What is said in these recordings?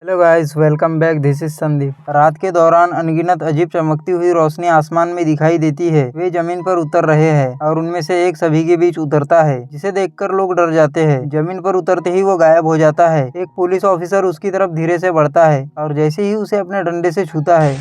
Hello guys, welcome back. This is Sandeep. रात के दौरान अनगिनत अजीब चमकती हुई रोशनी आसमान में दिखाई देती है। वे जमीन पर उतर रहे हैं और उनमें से एक सभी के बीच उतरता है, जिसे देखकर लोग डर जाते हैं। जमीन पर उतरते ही वो गायब हो जाता है। एक पुलिस ऑफिसर उसकी तरफ धीरे से बढ़ता है और जैसे ही उसे अपने डंडे से छूता है,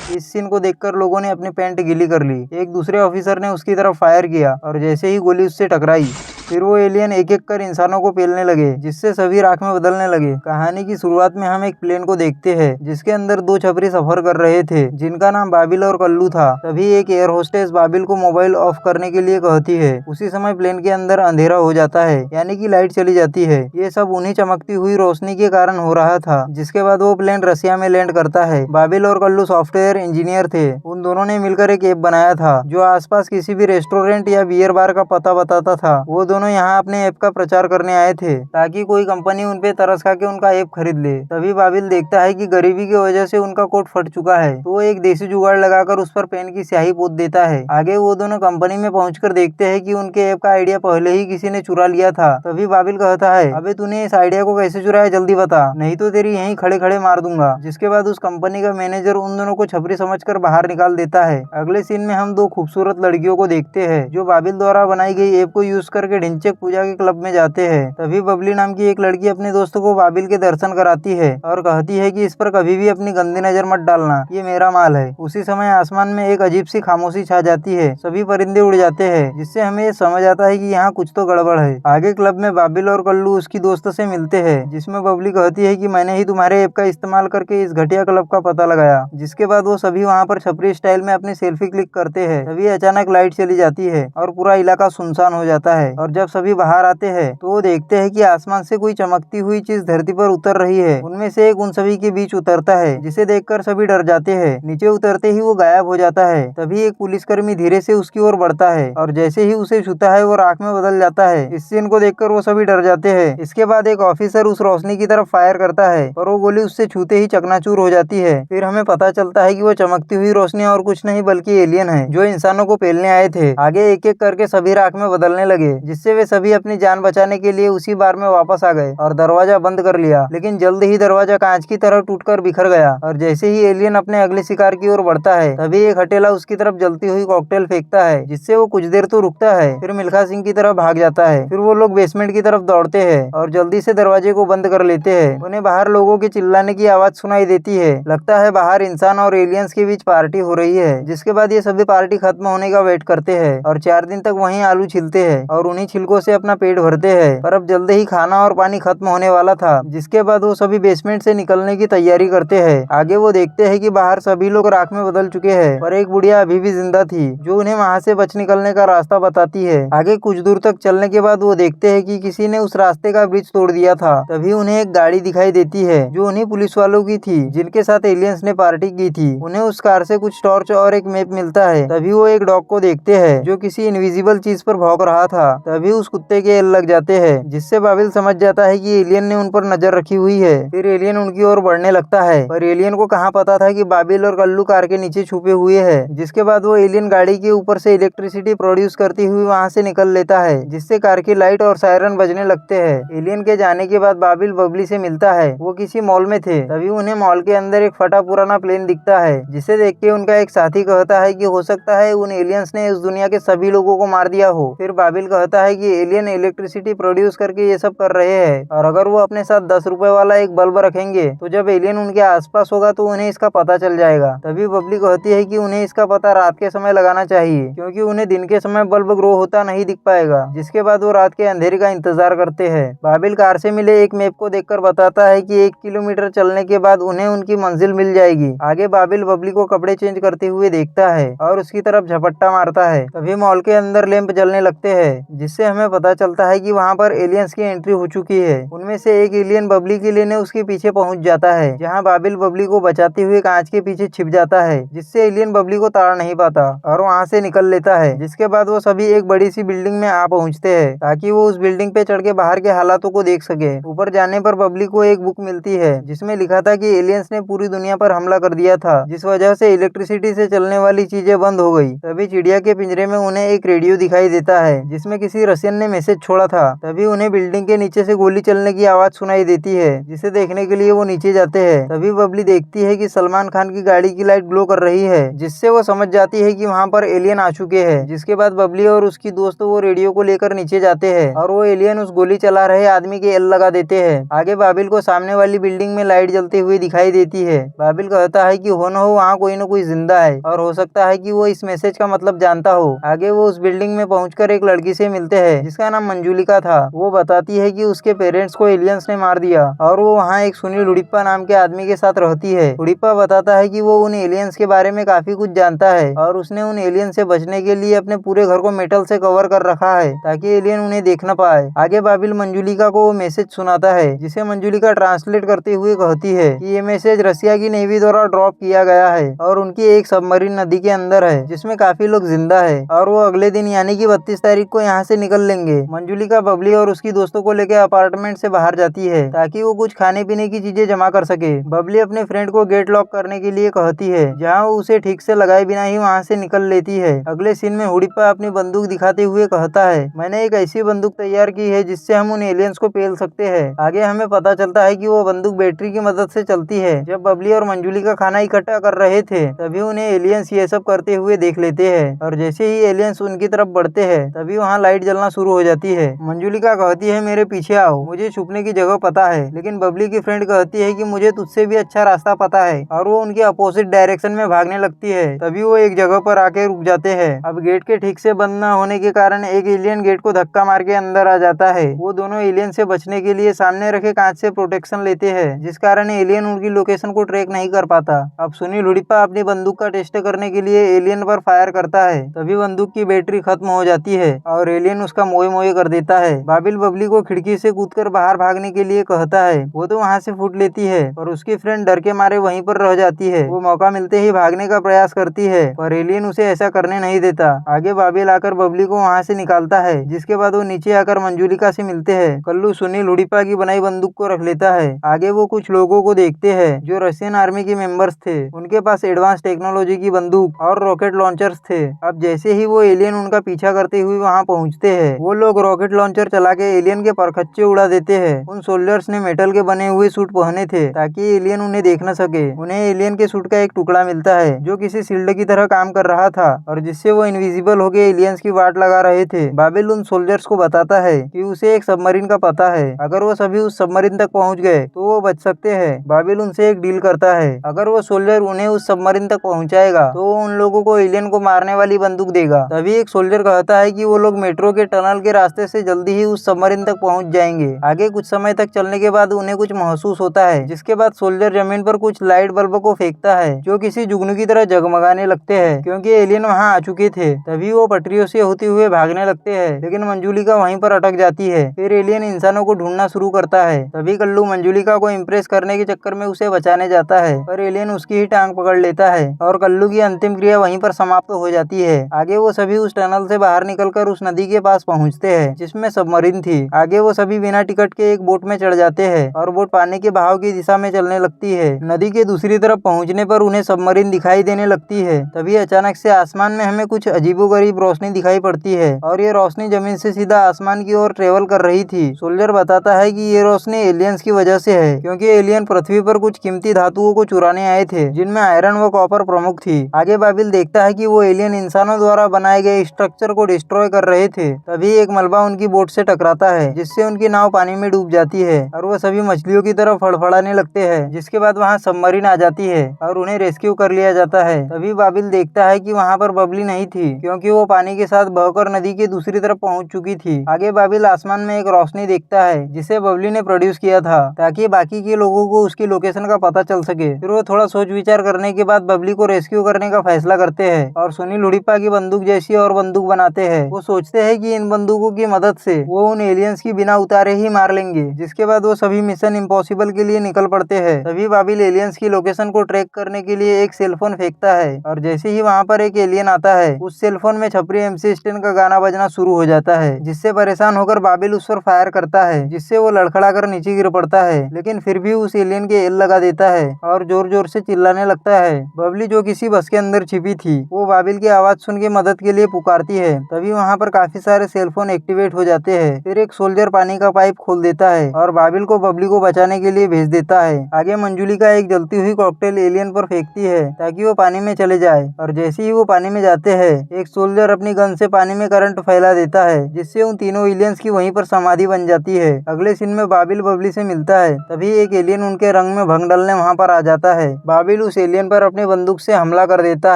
इस सीन को देखकर लोगों ने अपनी पैंट गीली कर ली। एक दूसरे ऑफिसर ने उसकी तरफ फायर किया और जैसे ही गोली उससे टकराई, फिर वो एलियन एक एक कर इंसानों को पेलने लगे, जिससे सभी राख में बदलने लगे। कहानी की शुरुआत में हम एक प्लेन को देखते हैं, जिसके अंदर दो छपरी सफर कर रहे थे, जिनका नाम बाबिल और कल्लू था। तभी एक एयर होस्टेस बाबिल को मोबाइल ऑफ करने के लिए कहती है। उसी समय प्लेन के अंदर अंधेरा हो जाता है, यानी कि लाइट चली जाती है। ये सब उन्हीं चमकती हुई रोशनी के कारण हो रहा था। जिसके बाद वो प्लेन रसिया में लैंड करता है। बाबिल और कल्लू सॉफ्टवेयर इंजीनियर थे। उन दोनों ने मिलकर एक ऐप बनाया था, जो आसपास किसी भी रेस्टोरेंट या बियर बार का पता बताता था। वो दोनों यहाँ अपने ऐप का प्रचार करने आए थे, ताकि कोई कंपनी उन पे तरस खा के उनका ऐप खरीद ले। तभी बाबिल देखता है कि गरीबी की वजह से उनका कोट फट चुका है, तो वो एक देसी जुगाड़ लगाकर उस पर पेन की स्याही पोत देता है। आगे वो दोनों कंपनी में पहुंचकर देखते हैं कि उनके ऐप का आइडिया पहले ही किसी ने चुरा लिया था। तभी बाबिल कहता है, अबे तूने इस आइडिया को कैसे चुराया, जल्दी बता, नहीं तो तेरी यहीं खड़े खड़े मार दूंगा। जिसके बाद उस कंपनी का मैनेजर उन दोनों को छपरी समझकर बाहर निकाल देता है। अगले सीन में हम दो खूबसूरत लड़कियों को देखते हैं, जो बाबिल द्वारा बनाई गई ऐप को यूज करके ढिंचैक पूजा के क्लब में जाते हैं। तभी बबली नाम की एक लड़की अपने दोस्तों को बाबिल के दर्शन कराती है और कहती है कि इस पर कभी भी अपनी गंदी नजर मत डालना, ये मेरा माल है। उसी समय आसमान में एक अजीब सी खामोशी छा जाती है। सभी परिंदे उड़ जाते हैं, जिससे हमें ये समझ आता है कि यहाँ कुछ तो गड़बड़ है। आगे क्लब में बाबिल और कल्लू उसकी दोस्त से मिलते हैं, जिसमें बबली कहती है कि मैंने ही तुम्हारे ऐप का इस्तेमाल करके इस घटिया क्लब का पता लगाया। जिसके बाद वो सभी वहाँ पर छपरी स्टाइल में अपनी सेल्फी क्लिक करते हैं। तभी अचानक लाइट चली जाती है और पूरा इलाका सुनसान हो जाता है। और जब सभी बाहर आते हैं तो वो देखते हैं कि आसमान से कोई चमकती हुई चीज धरती पर उतर रही है। उनमें से एक उन सभी के बीच उतरता है, जिसे देखकर सभी डर जाते हैं। नीचे उतरते ही वो गायब हो जाता है। तभी एक पुलिसकर्मी धीरे से उसकी ओर बढ़ता है और जैसे ही उसे छूता है वो राख में बदल जाता है। इस सीन को देखकर वो सभी डर जाते हैं। इसके बाद एक ऑफिसर उस रोशनी की तरफ फायर करता है और वो गोली उससे छूते ही चकनाचूर हो जाती है। फिर हमें पता चलता है कि वो चमकती हुई रोशनी और कुछ नहीं बल्कि एलियन है, जो इंसानों को पेलने आए थे। आगे एक एक करके सभी राख में बदलने लगे, जिससे वे सभी अपनी जान बचाने के लिए उसी बार में वापस आ गए और दरवाजा बंद कर लिया। लेकिन जल्द ही दरवाजा कांच की तरह टूटकर बिखर गया और जैसे ही एलियन अपने अगले शिकार की ओर बढ़ता है, तभी एक हटेला उसकी तरफ जलती हुई कॉकटेल फेंकता है, जिससे वो कुछ देर तो रुकता है, फिर मिल्खा सिंह की तरफ भाग जाता है। फिर वो लोग बेसमेंट की तरफ दौड़ते हैं और जल्दी से दरवाजे को बंद कर लेते हैं। उन्हें बाहर लोगों के चिल्लाने की आवाज सुनाई देती है। लगता है बाहर इंसान और एलियंस के बीच पार्टी हो रही है। जिसके बाद ये सभी पार्टी खत्म होने का वेट करते हैं और 4 दिन तक वहीं आलू छिलते हैं और उन्हीं छिलकों से अपना पेट भरते हैं। पर अब जल्द ही खाना और पानी खत्म होने वाला था। जिसके बाद वो सभी बेसमेंट से निकलने की तैयारी करते हैं। आगे वो देखते हैं कि बाहर सभी लोग राख में बदल चुके हैं, पर एक बुढ़िया अभी भी जिंदा थी, जो उन्हें वहाँ से बच निकलने का रास्ता बताती है। आगे कुछ दूर तक चलने के बाद वो देखते हैं कि किसी ने उस रास्ते का ब्रिज तोड़ दिया था। तभी उन्हें एक गाड़ी दिखाई देती है, जो उन्हीं पुलिस वालों की थी, जिनके साथ एलियंस ने पार्टी की थी। उन्हें उस कार से कुछ टॉर्च और एक मैप मिलता है। तभी वो एक डॉग को देखते हैं, जो किसी इनविजिबल चीज पर भौंक रहा था। तभी उस कुत्ते के एल लग जाते हैं, जिससे बाबिल समझ जाता है कि एलियन ने उन पर नजर रखी हुई है। फिर एलियन उनकी ओर बढ़ने लगता है, पर एलियन को कहाँ पता था कि बाबिल और कल्लू कार के नीचे छुपे हुए हैं। जिसके बाद वो एलियन गाड़ी के ऊपर से इलेक्ट्रिसिटी प्रोड्यूस करती हुई वहाँ से निकल लेता है, जिससे कार की लाइट और सायरन बजने लगते हैं। एलियन के जाने के बाद बाबिल बबली से मिलता है। वो किसी मॉल में थे। तभी उन्हें मॉल के अंदर एक फटा पुराना प्लेन दिखता है, जिसे देख के उनका एक साथी कहता है कि हो सकता है उन एलियंस ने इस दुनिया के सभी लोगों को मार दिया हो। फिर बाबिल कहता है कि एलियन इलेक्ट्रिसिटी प्रोड्यूस करके ये सब कर रहे हैं, और अगर वो अपने साथ 10 रुपए वाला एक बल्ब रखेंगे तो जब एलियन उनके आसपास होगा तो उन्हें इसका पता चल जाएगा। तभी बबली कहती है कि उन्हें इसका पता रात के समय लगाना चाहिए, क्योंकि उन्हें दिन के समय बल्ब ग्रो होता नहीं दिख पाएगा। जिसके बाद वो रात के अंधेरे का इंतजार करते हैं। बाबिल कार से मिले एक मैप को देखकर बताता है कि 1 किलोमीटर चलने के बाद उन्हें उनकी मंजिल मिल जाएगी। आगे बाबिल बबली को कपड़े चेंज करते हुए देखता है और उसकी तरफ झपट्टा मारता है। तभी मॉल के अंदर लैंप जलने लगते हैं, जिससे हमें पता चलता है कि वहाँ पर एलियंस की एंट्री हो चुकी है। उनमें से एक एलियन बबली के लेने उसके पीछे पहुंच जाता है, जहाँ बाबिल बबली को बचाते हुए कांच के पीछे छिप जाता है, जिससे एलियन बबली को ताड़ नहीं पाता और वहाँ से निकल लेता है। जिसके बाद वो सभी एक बड़ी सी बिल्डिंग में आ पहुँचते हैं, ताकि वो उस बिल्डिंग पे चढ़ के बाहर के हालातों को देख सके। ऊपर जाने पर बबली को एक बुक मिलती है, जिसमें लिखा था कि एलियंस ने पूरी दुनिया पर हमला कर दिया था, जिस वजह से इलेक्ट्रिसिटी से चलने वाली चीजें बंद हो गई। तभी चिड़िया के पिंजरे में उन्हें एक रेडियो दिखाई देता है, जिसमें किसी रशियन ने मैसेज छोड़ा था। तभी उन्हें बिल्डिंग के नीचे से गोली चलने की आवाज सुनाई देती है, जिसे देखने के लिए वो नीचे जाते हैं। तभी बबली देखती है कि सलमान खान की गाड़ी की लाइट ग्लो कर रही है, जिससे वो समझ जाती है कि वहाँ पर एलियन आ चुके हैं। जिसके बाद बबली और उसकी दोस्त वो रेडियो को लेकर नीचे जाते हैं और वो एलियन उस गोली चला रहे आदमी के एल लगा देते हैं। आगे बाबिल को सामने वाली बिल्डिंग में लाइट जलती हुई दिखाई देती है। बाबिल कहता है कि हो न हो वहाँ कोई न कोई जिंदा है और हो सकता है कि वो इस मैसेज का मतलब जानता हो। आगे वो उस बिल्डिंग में पहुंचकर एक लड़की से मिलते हैं जिसका नाम मंजुलिका था। वो बताती है कि उसके पेरेंट्स को एलियंस ने मार दिया और वो वहाँ एक सुनील उड़िप्पा नाम के आदमी के साथ रहती है। उड़िप्पा बताता है कि वो उन एलियंस के बारे में काफी कुछ जानता है और उसने उन एलियन से बचने के लिए अपने पूरे घर को मेटल से कवर कर रखा है ताकि एलियन उन्हें देख न पाए। आगे बाबिल मंजुलिका को वो मैसेज सुनाता है, जिसे मंजुलिका ट्रांसलेट करते हुए कहती है कि ये मैसेज रशिया की नेवी द्वारा ड्रॉप किया गया है और उनकी एक सबमरीन नदी के अंदर है जिसमें काफी लोग जिंदा है और वो अगले दिन यानी कि 32 तारीख को यहाँ से निकल लेंगे। मंजुलिका बबली और उसकी दोस्तों को लेकर अपार्टमेंट से बाहर जाती है ताकि वो कुछ खाने पीने की चीजें जमा कर सके। बबली अपने फ्रेंड को गेट लॉक करने के लिए कहती है, जहाँ वो उसे ठीक से लगाए बिना ही वहाँ से निकल लेती है। अगले सीन में हुडिप्पा अपनी बंदूक दिखाते हुए कहता है, मैंने एक ऐसी बंदूक तैयार की है जिससे हम उन एलियंस को पेल सकते हैं। आगे हमें पता चलता है कि वो बंदूक बैटरी की मदद से चलती है। जब बबली और मंजुलिका खाना इकट्ठा कर रहे थे तभी उन्हें एलियंस ये सब करते हुए देख लेते हैं और जैसे ही एलियंस उनकी तरफ बढ़ते हैं तभी वहाँ लाइट जलना शुरू हो जाती है। मंजुलिका कहती है, मेरे पीछे आओ, मुझे छुपने की जगह पता है। लेकिन बबली की फ्रेंड कहती है कि मुझे तुझसे भी अच्छा रास्ता पता है और वो उनके अपोजिट डायरेक्शन में भागने लगती है। तभी वो एक जगह पर आके रुक जाते हैं। अब गेट के ठीक से बंद न होने के कारण एक एलियन गेट को धक्का मार के अंदर आ जाता है। वो दोनों एलियन से बचने के लिए सामने रखे कांच से प्रोटेक्शन लेते हैं, जिस कारण एलियन उनकी लोकेशन को ट्रैक नहीं कर पाता। अब सुनील हुडिप्पा अपनी बंदूक का टेस्ट करने के लिए एलियन पर फायर करता है। तभी बंदूक की बैटरी खत्म हो जाती है और एलियन उसका मोए मोए कर देता है। बाबिल बबली को खिड़की से कूदकर बाहर भागने के लिए कहता है। वो तो वहाँ से फूट लेती है और उसकी फ्रेंड डर के मारे वहीं पर रह जाती है। वो मौका मिलते ही भागने का प्रयास करती है पर एलियन उसे ऐसा करने नहीं देता। आगे बाबिल आकर बबली को वहाँ से निकालता है, जिसके बाद वो नीचे आकर मंजुलिका से मिलते हैं। कल्लू सुनील हुडिप्पा की बनाई बंदूक को रख लेता है। आगे वो कुछ लोगों को देखते हैं जो रशियन आर्मी के मेंबर्स थे। उनके पास एडवांस टेक्नोलॉजी की बंदूक और रॉकेट लॉन्चर्स थे। अब जैसे ही वो एलियन उनका पीछा करते हुए वहाँ पहुँचते हैं, वो लोग रॉकेट लॉन्चर चला के एलियन के परखच्चे उड़ा देते हैं। उन सोल्जर्स ने मेटल के बने हुए सूट पहने थे ताकि एलियन उन्हें देख न सके। उन्हें एलियन के सूट का एक टुकड़ा मिलता है जो किसी शील्ड की तरह काम कर रहा था और जिससे वो इनविजिबल होके एलियंस की वाट लगा रहे थे। बाबिल उन सोल्जर्स को बताता है कि उसे एक सबमरीन का पता है, अगर वो सभी उस सबमरीन तक पहुंच गए तो वो बच सकते हैं। बाबिल उनसे एक डील करता है, अगर वो सोल्जर उन्हें उस सबमरीन तक पहुंचाएगा तो वो उन लोगों को एलियन को मारने वाली बंदूक देगा। तभी एक सोल्जर कहता है कि वो लोग मेट्रो के टनल के रास्ते से जल्दी ही उस सबमरीन तक पहुंच जाएंगे। आगे कुछ समय तक चलने के बाद उन्हें कुछ महसूस होता है, जिसके बाद सोल्जर जमीन पर कुछ लाइट बल्ब को फेंकता है जो किसी जुगनू की तरह जगमगाने लगते हैं क्योंकि एलियन वहां आ चुके थे। तभी वो पटरियों से होते हुए भागने लगते हैं, लेकिन मंजुलिका वहीं पर अटक जाती है। फिर एलियन इंसानों को ढूंढना शुरू करता है। तभी कल्लू मंजुलिका को इम्प्रेस करने के चक्कर में उसे बचाने जाता है पर एलियन उसकी ही टांग पकड़ लेता है और कल्लू की अंतिम क्रिया वहीं पर समाप्त हो जाती है। आगे वो सभी उस टनल से बाहर निकलकर उस नदी के पास पहुंचते हैं जिसमें सबमरीन थी। आगे वो सभी बिना टिकट के एक बोट में चढ़ जाते हैं और बोट पानी के बहाव की दिशा में चलने लगती है। नदी के दूसरी तरफ पहुंचने पर उन्हें सबमरीन दिखाई देने लगती है। तभी अचानक से आसमान में हमें कुछ अजीबोगरीब रोशनी दिखाई पड़ती है और ये रोशनी जमीन से सीधा आसमान की ओर ट्रेवल कर रही थी। सोल्जर बताता है कि ये रोशनी एलियंस की वजह से है क्योंकि एलियन पृथ्वी पर कुछ कीमती धातुओं को चुराने आए थे जिनमें आयरन व कॉपर प्रमुख थी। आगे बाबिल देखता है कि वो एलियन इंसानों द्वारा बनाए गए स्ट्रक्चर को डिस्ट्रॉय कर रहे थे। तभी एक मलबा उनकी बोट से टकराता है जिससे उनकी नाव पानी में डूब जाती है और वो सभी मछलियों की तरफ फड़फड़ाने लगते हैं, जिसके बाद वहाँ सबमरीन आ जाती है और उन्हें रेस्क्यू कर लिया जाता है। तभी बाबिल देखता है कि वहाँ पर बबली नहीं थी क्योंकि वो पानी के साथ बहकर नदी के दूसरी तरफ पहुँच चुकी थी। आगे बाबिल आसमान में एक रोशनी देखता है जिसे बबली ने प्रोड्यूस किया था ताकि बाकी के लोगों को उसकी लोकेशन का पता चल सके। फिर वो थोड़ा सोच विचार करने के बाद बबली को रेस्क्यू करने का फैसला करते हैं और सुनील हुडिप्पा की बंदूक जैसी और बंदूक बनाते हैं। वो सोचते हैं कि इन बंदूकों की मदद से वो उन एलियंस की बिना उतारे ही मार लेंगे। जिसके बाद वो सभी मिशन इम्पॉसिबल के लिए निकल पड़ते हैं। तभी बाबिल एलियंस की लोकेशन को ट्रैक करने के लिए एक सेलफोन फेंकता है और जैसे ही वहाँ पर एक एलियन आता है उस सेलफोन में छपरी MC स्टैन का गाना बजना शुरू हो जाता है, जिससे परेशान होकर बाबिल उस पर फायर करता है जिससे वो लड़खड़ा कर नीचे गिर पड़ता है, लेकिन फिर भी उस एलियन के एल लगा देता है और जोर जोर से चिल्लाने लगता है। बबली जो किसी बस के अंदर छिपी थी वो बाबिल की आवाज सुन के मदद के लिए पुकारती है। तभी वहाँ पर काफी सारे सारे सेलफोन एक्टिवेट हो जाते हैं। फिर एक सोल्जर पानी का पाइप खोल देता है और बाबिल को बबली को बचाने के लिए भेज देता है। आगे मंजुलिका एक जलती हुई कॉकटेल एलियन पर फेंकती है ताकि वो पानी में चले जाए, और जैसे ही वो पानी में जाते हैं एक सोल्जर अपनी गन से पानी में करंट फैला देता है, जिससे उन तीनों एलियंस की वहीं पर समाधि बन जाती है। अगले सीन में बाबिल बबली से मिलता है, तभी एक एलियन उनके रंग में भंग डालने वहाँ पर आ जाता है। बाबिल उस एलियन पर अपनी बंदूक से हमला कर देता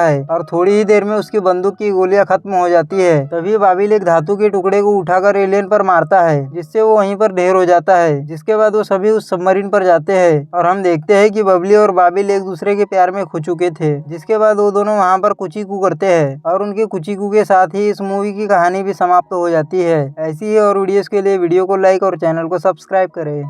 है और थोड़ी ही देर में उसकी बंदूक की गोलियां खत्म हो जाती है। तभी बाबिल एक धातु के टुकड़े को उठाकर एलियन पर मारता है, जिससे वो वहीं पर ढेर हो जाता है। जिसके बाद वो सभी उस सबमरीन पर जाते हैं और हम देखते हैं कि बबली और बाबिल एक दूसरे के प्यार में खो चुके थे। जिसके बाद वो दोनों वहाँ पर कुचिकू करते हैं और उनके कुचिकू के साथ ही इस मूवी की कहानी भी समाप्त हो जाती है। ऐसी ही और वीडियोस के लिए वीडियो को लाइक और चैनल को सब्सक्राइब करें।